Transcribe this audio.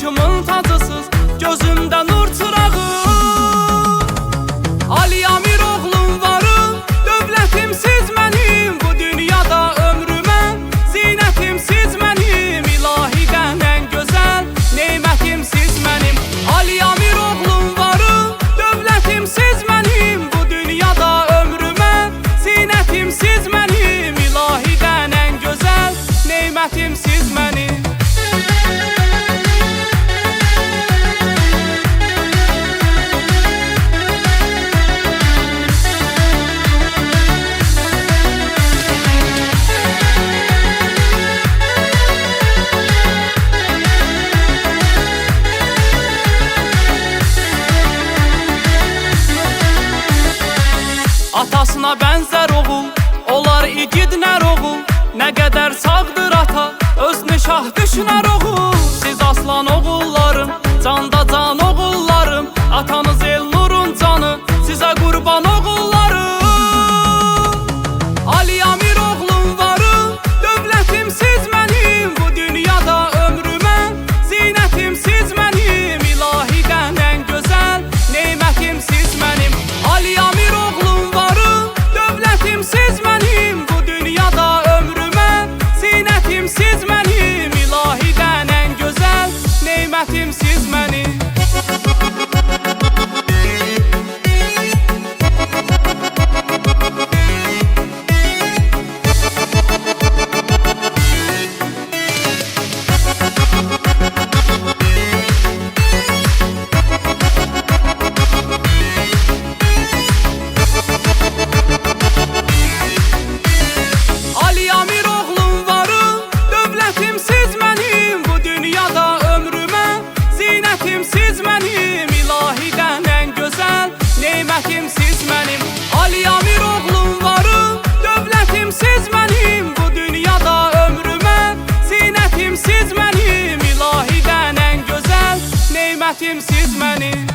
başımın tacısız, gözümdə nur çırağı. Ali Amir oğlum varım, dövlətim siz mənim, bu dünyada ömrümə zinətim siz mənim, ilahidən ən gözəl nemətim siz mənim. Ali Amir oğlum varım, dövlətim siz mənim, bu dünyada ömrümə zinətim siz mənim, ilahidən ən gözəl nemətim siz mənim. Atasına bənzər oğul, olar igid nər oğul, nə qədər sağdır ata, özünü şah düşünər oğul. Siz aslan oğullarım, canda can oğullarım, atanız el nurun canı, sizə qurban oğullarım. Ali Amir oğlum varım, dövlətim siz mənim, bu dünyada ömrümə zinətim siz mənim, ilahidən ən gözəl nemətim siz mənim. Ali Amir oğlum varım, dövlətim siz mənim, bu dünyada ömrümə zinətim siz mənim, ilahidən ən gözəl nemətim siz mənim. Ali Amir oğlum varım, dövlətim siz mənim, bu dünyada ömrümə zinətim siz mənim, ilahidən ən gözəl nemətim siz mənim. Ali Amir oğlum varım, dövlətim siz mənim, bu dünyada ömrümə zinətim siz mənim, ilahidən ən gözəl nemətim siz mənim.